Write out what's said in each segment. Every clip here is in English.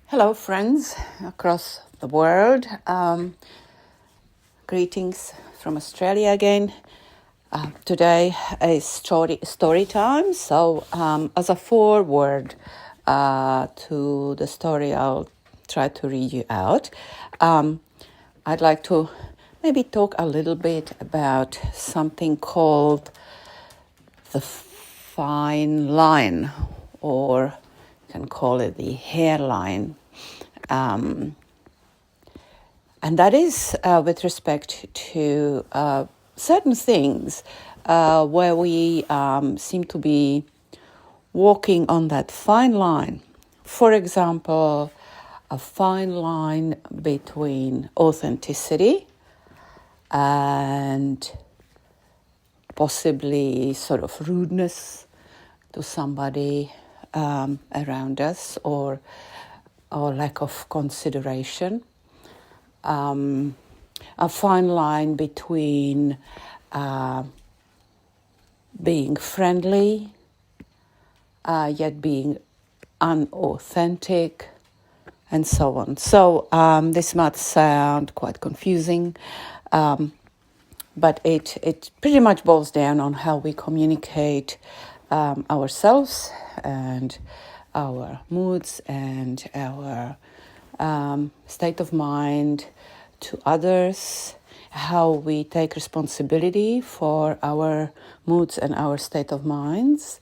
Hello, friends across the world. Greetings from Australia again. Today is story time. So, as a foreword to the story, I'll try to read you out. I'd like to maybe talk a little bit about something called the fine line, or you can call it the hairline. And that is with respect to certain things where we seem to be walking on that fine line. For example, a fine line between authenticity and possibly sort of rudeness to somebody around us, or lack of consideration. A fine line between being friendly yet being unauthentic, and so on. So this might sound quite confusing, but it pretty much boils down on how we communicate ourselves and our moods and our state of mind to others, how we take responsibility for our moods and our state of minds,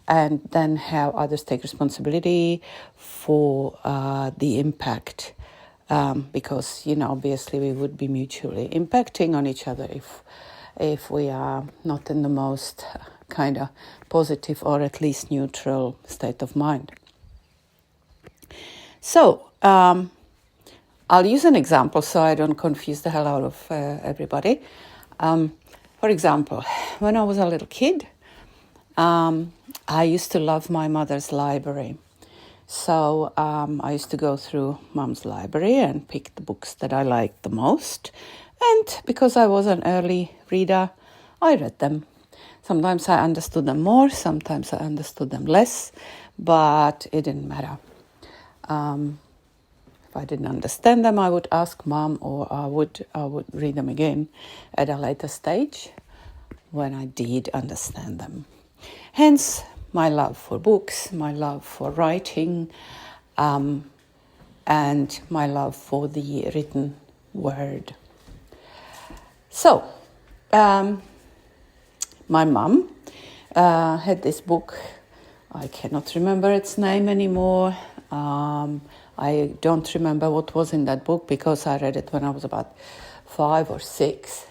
and then how others take responsibility for the impact, because obviously we would be mutually impacting on each other if we are not in the most kind of positive or at least neutral state of mind. So I'll use an example so I don't confuse the hell out of everybody. For example, when I was a little kid, I used to love my mother's library. So I used to go through Mom's library and pick the books that I liked the most. And because I was an early reader, I read them. Sometimes I understood them more, sometimes I understood them less, but it didn't matter. If I didn't understand them, I would ask Mom, or I would read them again at a later stage when I did understand them. Hence, my love for books, my love for writing, and my love for the written word. So, my mum had this book. I cannot remember its name anymore. I don't remember what was in that book because I read it when I was about 5 or 6.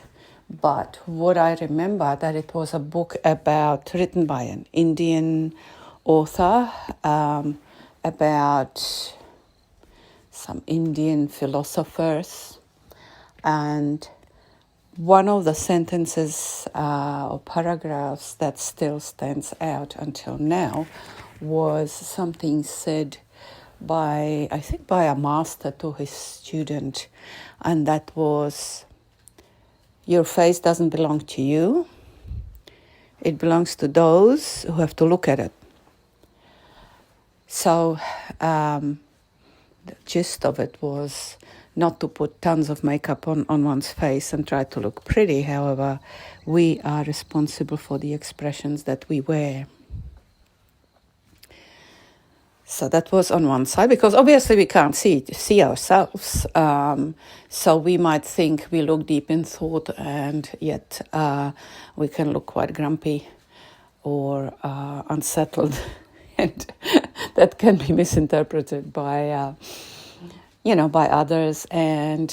But what I remember, that it was a book written by an Indian author about some Indian philosophers. And one of the sentences or paragraphs that still stands out until now was something said by a master to his student, and that was, "Your face doesn't belong to you. It belongs to those who have to look at it." So the gist of it was not to put tons of makeup on one's face and try to look pretty. However, we are responsible for the expressions that we wear. So that was on one side, because obviously we can't see ourselves. So we might think we look deep in thought, and yet we can look quite grumpy or unsettled, and that can be misinterpreted by others, and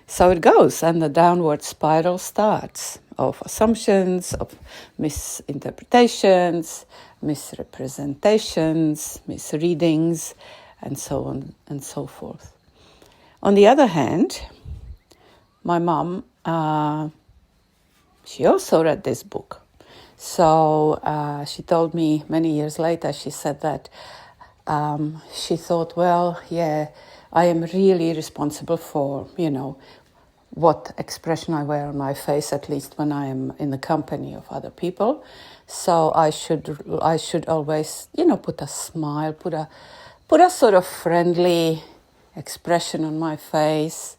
so it goes, and the downward spiral starts of assumptions, of misinterpretations, misrepresentations, misreadings, and so on and so forth. On the other hand, my mom, she also read this book. So she told me many years later, she said that she thought, well, yeah, I am really responsible for, what expression I wear on my face, at least when I am in the company of other people. So I should always, put a smile, put a put a sort of friendly expression on my face,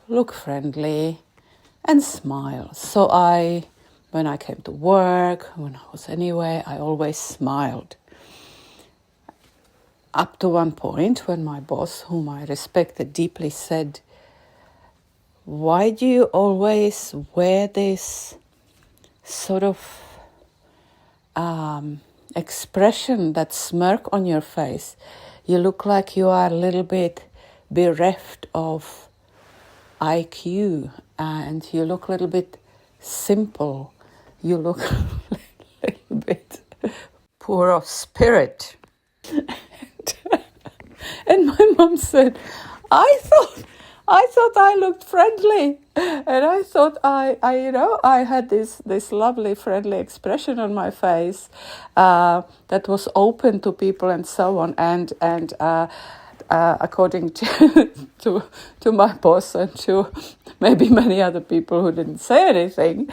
look friendly, and smile. So when I came to work, when I was anywhere, I always smiled. Up to one point when my boss, whom I respected deeply, said, "Why do you always wear this sort of expression, that smirk on your face? You look like you are a little bit bereft of IQ, and you look a little bit simple. You look a little bit poor of spirit." And my mom said, I thought I looked friendly, and I thought I had this lovely friendly expression on my face that was open to people and so on, and according to my boss and to maybe many other people who didn't say anything,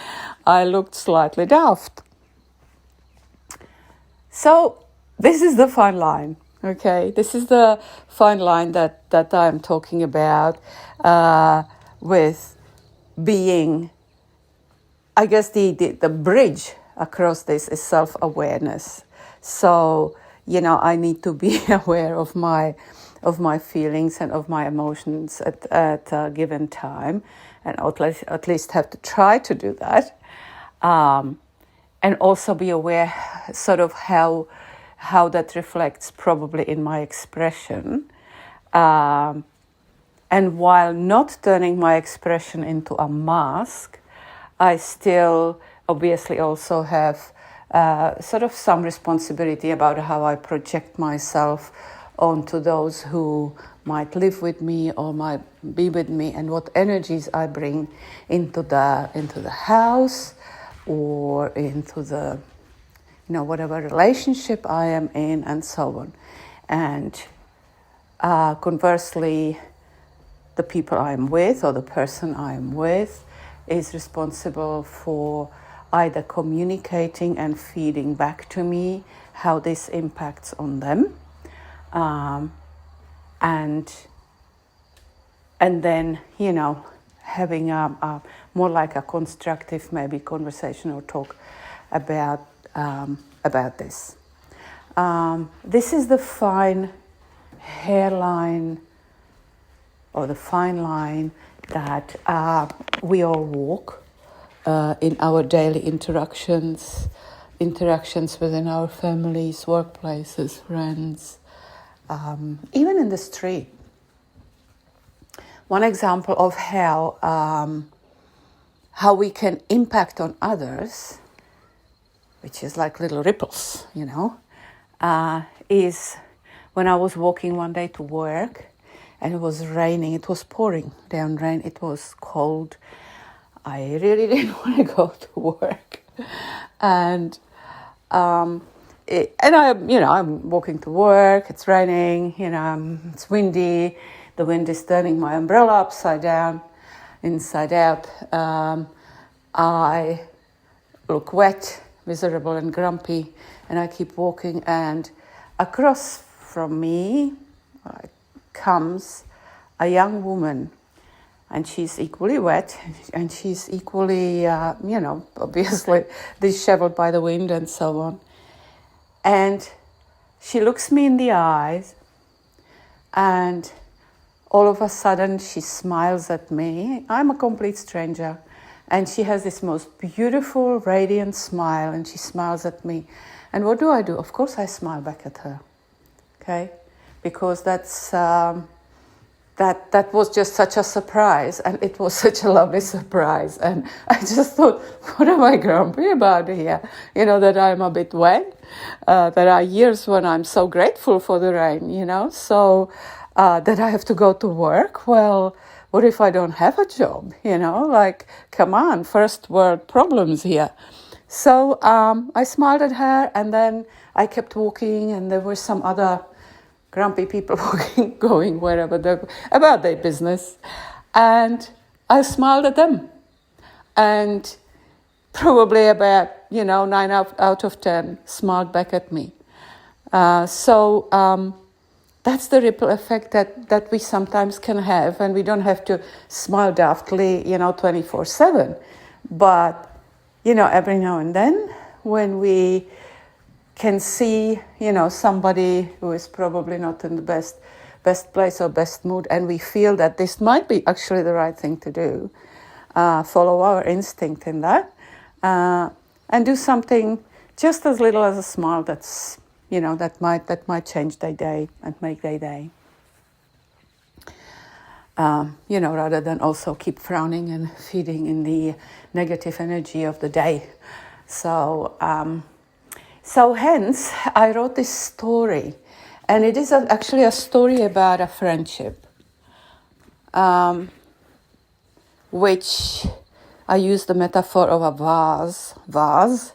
I looked slightly daft. So this is the fine line. Okay, this is the fine line that I'm talking about with being, I guess the bridge across this is self-awareness. So, I need to be aware of my feelings and of my emotions at a given time, and at least have to try to do that. And also be aware sort of how that reflects probably in my expression. And while not turning my expression into a mask, I still obviously also have sort of some responsibility about how I project myself onto those who might live with me or might be with me, and what energies I bring into the house or into the whatever relationship I am in, and so on. And conversely, the people I am with or the person I am with is responsible for either communicating and feeding back to me how this impacts on them. And then, having a more like a constructive maybe conversation or talk about this. This is the fine hairline or the fine line that we all walk in our daily interactions within our families, workplaces, friends, even in the street. One example of how we can impact on others, which is like little ripples, is when I was walking one day to work, and it was raining. It was pouring down rain. It was cold. I really didn't want to go to work, and I'm walking to work. It's raining. It's windy. The wind is turning my umbrella upside down, inside out. I look wet, miserable and grumpy, and I keep walking, and across from me comes a young woman, and she's equally wet, and she's equally, obviously disheveled by the wind and so on. And she looks me in the eyes, and all of a sudden she smiles at me. I'm a complete stranger. And she has this most beautiful, radiant smile, and she smiles at me. And what do? Of course, I smile back at her, okay? Because that was just such a surprise, and it was such a lovely surprise. And I just thought, what am I grumpy about here? That I'm a bit wet. There are years when I'm so grateful for the rain, so that I have to go to work. Well, what if I don't have a job? Come on, first world problems here. So I smiled at her, and then I kept walking, and there were some other grumpy people walking, going wherever about their business. And I smiled at them. And probably about, 9 out of 10 smiled back at me. So that's the ripple effect that we sometimes can have, and we don't have to smile daftly, 24/7. But, every now and then when we can see, somebody who is probably not in the best place or best mood, and we feel that this might be actually the right thing to do, follow our instinct in that, and do something just as little as a smile that's, that might change their day and make their day. Rather than also keep frowning and feeding in the negative energy of the day. So hence I wrote this story, and it is actually a story about a friendship, which I use the metaphor of a vase.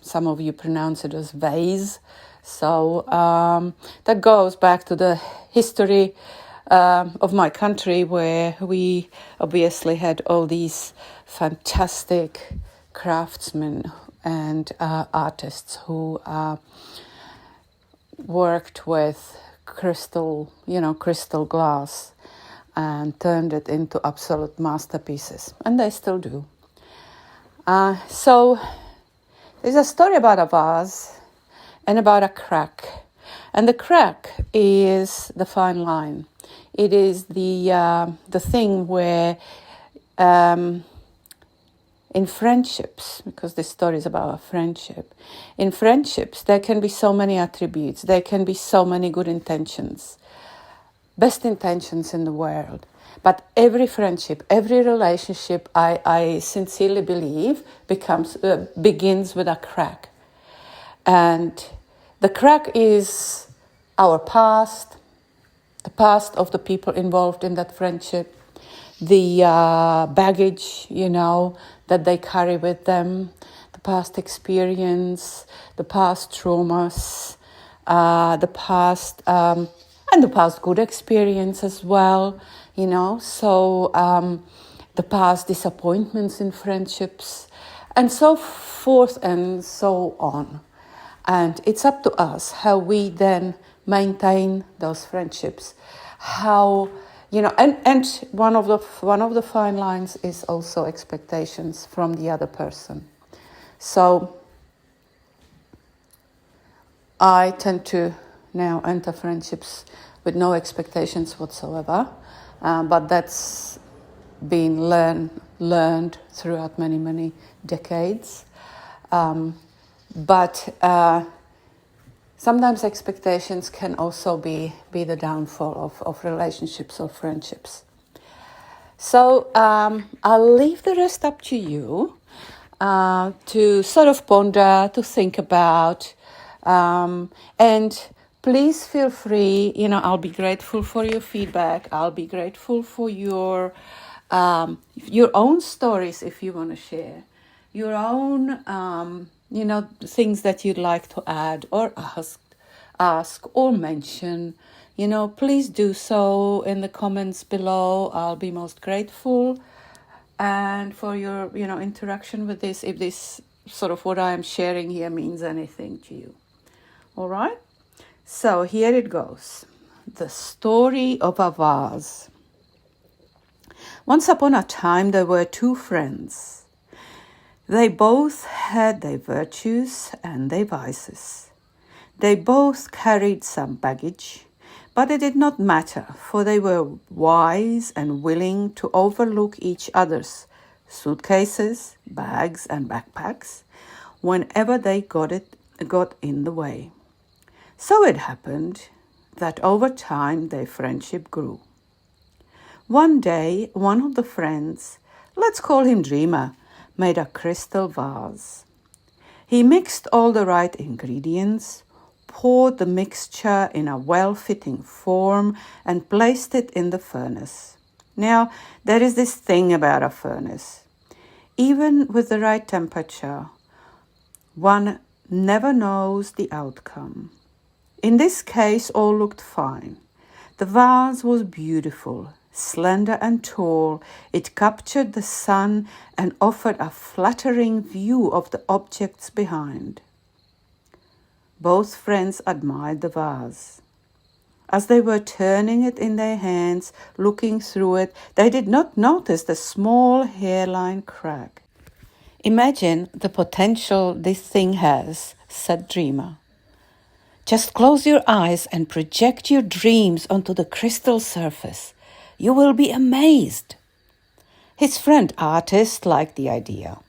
Some of you pronounce it as vase. So that goes back to the history of my country, where we obviously had all these fantastic craftsmen and artists who worked with crystal glass and turned it into absolute masterpieces, and they still do. So there's a story about a vase and about a crack, and the crack is the fine line. It is the thing where in friendships, because this story is about a friendship, in friendships there can be so many attributes, there can be so many good intentions, best intentions in the world. But every friendship, every relationship, I sincerely believe, begins with a crack. And the crack is our past, the past of the people involved in that friendship, the baggage, that they carry with them, the past experience, the past traumas, the past and the past good experience as well, So the past disappointments in friendships, and so forth and so on. And it's up to us how we then maintain those friendships, how and one of the fine lines is also expectations from the other person. So I tend to now enter friendships with no expectations whatsoever, but that's been learned throughout many decades. But sometimes expectations can also be the downfall of relationships or friendships. So I'll leave the rest up to you to sort of ponder, to think about, and please feel free, I'll be grateful for your feedback. I'll be grateful for your own stories if you want to share, your own things that you'd like to add or ask or mention, please do so in the comments below. I'll be most grateful, and for your, interaction with this, if this sort of what I'm sharing here means anything to you. All right? So here it goes. The story of a vase. Once upon a time, there were two friends. They both had their virtues and their vices. They both carried some baggage, but it did not matter, for they were wise and willing to overlook each other's suitcases, bags, and backpacks whenever they got in the way. So it happened that over time their friendship grew. One day, one of the friends, let's call him Dreamer, made a crystal vase. He mixed all the right ingredients, poured the mixture in a well-fitting form, and placed it in the furnace. Now, there is this thing about a furnace. Even with the right temperature, one never knows the outcome. In this case, all looked fine. The vase was beautiful, slender and tall. It captured the sun and offered a flattering view of the objects behind. Both friends admired the vase. As they were turning it in their hands, looking through it, they did not notice the small hairline crack. "Imagine the potential this thing has," said Dreamer. "Just close your eyes and project your dreams onto the crystal surface. You will be amazed." His friend Artist liked the idea.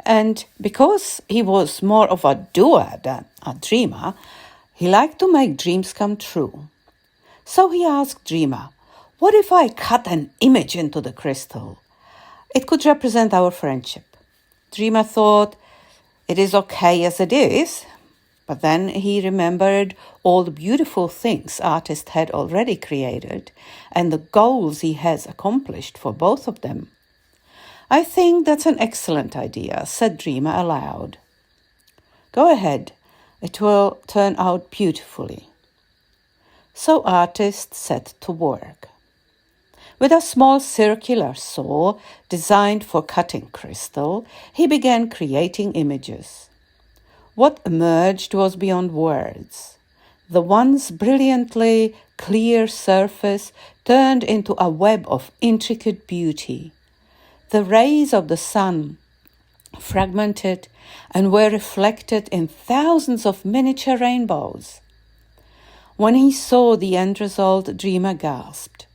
And because he was more of a doer than a dreamer, he liked to make dreams come true. So he asked Dreamer, "What if I cut an image into the crystal? It could represent our friendship." Dreamer thought, "It is okay as it is." But then he remembered all the beautiful things Artist had already created and the goals he has accomplished for both of them. "I think that's an excellent idea," said Dreamer aloud. "Go ahead, it will turn out beautifully." So Artist set to work. With a small circular saw designed for cutting crystal, he began creating images. What emerged was beyond words. The once brilliantly clear surface turned into a web of intricate beauty. The rays of the sun fragmented and were reflected in thousands of miniature rainbows. When he saw the end result, Dreamer gasped.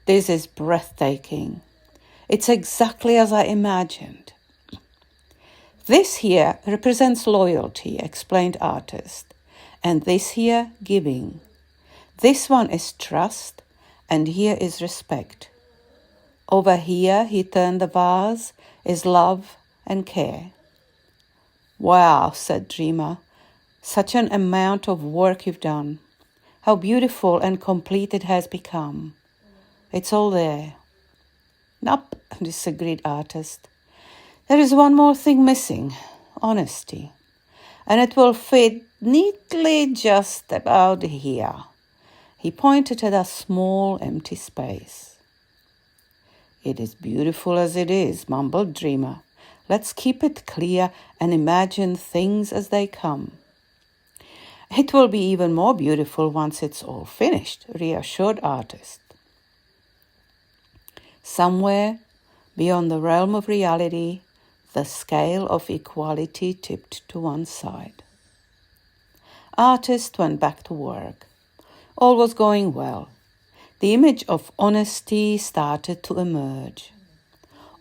"This is breathtaking. It's exactly as I imagined." "This here represents loyalty," explained Artist, "and this here giving. This one is trust, and here is respect. Over here," he turned the vase, "is love and care." "Wow," said Dreamer, "such an amount of work you've done. How beautiful and complete it has become. It's all there." "Nope," disagreed Artist. "There is one more thing missing, honesty. And it will fit neatly just about here." He pointed at a small empty space. "It is beautiful as it is," mumbled Dreamer. "Let's keep it clear and imagine things as they come." "It will be even more beautiful once it's all finished," reassured Artist. Somewhere beyond the realm of reality, the scale of equality tipped to one side. Artist went back to work. All was going well. The image of honesty started to emerge.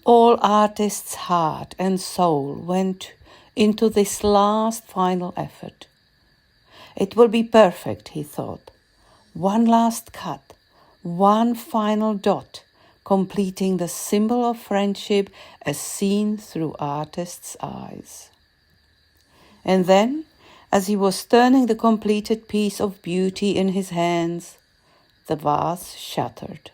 All Artist's heart and soul went into this last final effort. It will be perfect, he thought. One last cut, one final dot, completing the symbol of friendship as seen through Artist's eyes. And then, as he was turning the completed piece of beauty in his hands, the vase shattered.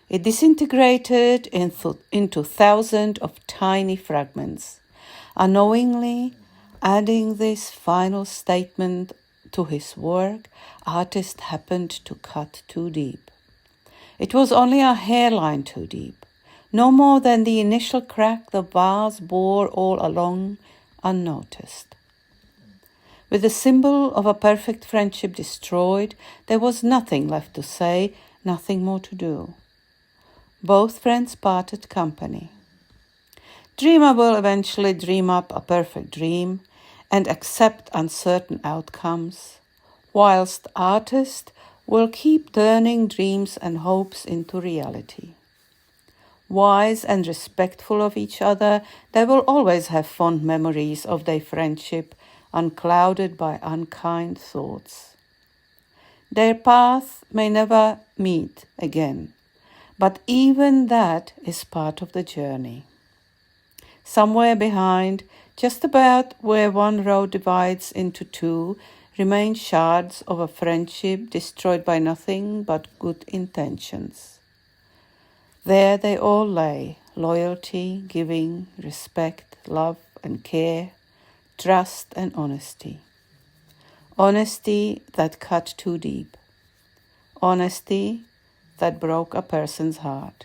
It disintegrated into thousands of tiny fragments, unknowingly adding this final statement to his work. Artist happened to cut too deep. It was only a hairline too deep, no more than the initial crack the vase bore all along unnoticed. With the symbol of a perfect friendship destroyed, there was nothing left to say, nothing more to do. Both friends parted company. Dreamer will eventually dream up a perfect dream and accept uncertain outcomes, whilst Artist will keep turning dreams and hopes into reality. Wise and respectful of each other, they will always have fond memories of their friendship, unclouded by unkind thoughts. Their paths may never meet again, but even that is part of the journey. Somewhere behind, just about where one road divides into two, remain shards of a friendship destroyed by nothing but good intentions. There they all lay, loyalty, giving, respect, love and care, trust and honesty. Honesty that cut too deep. Honesty that broke a person's heart.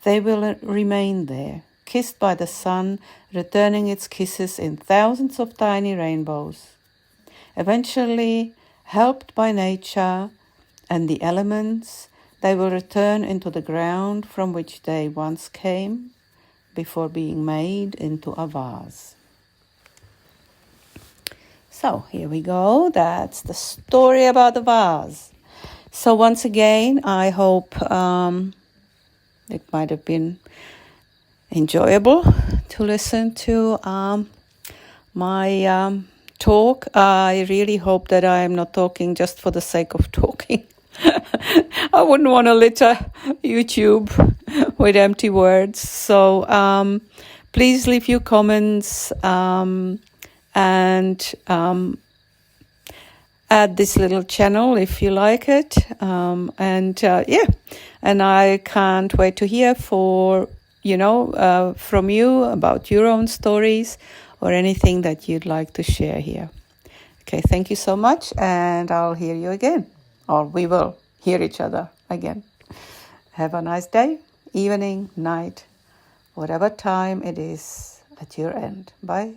They will remain there, kissed by the sun, returning its kisses in thousands of tiny rainbows. Eventually, helped by nature and the elements, they will return into the ground from which they once came before being made into a vase. So here we go. That's the story about the vase. So once again, I hope it might have been enjoyable to listen to my talk. I really hope that I am not talking just for the sake of talking. I wouldn't want to litter YouTube with empty words. So please leave your comments and add this little channel if you like it. And I can't wait to hear from you about your own stories or anything that you'd like to share here. Okay, thank you so much, and I'll hear you again, or we will hear each other again. Have a nice day, evening, night, whatever time it is at your end. Bye.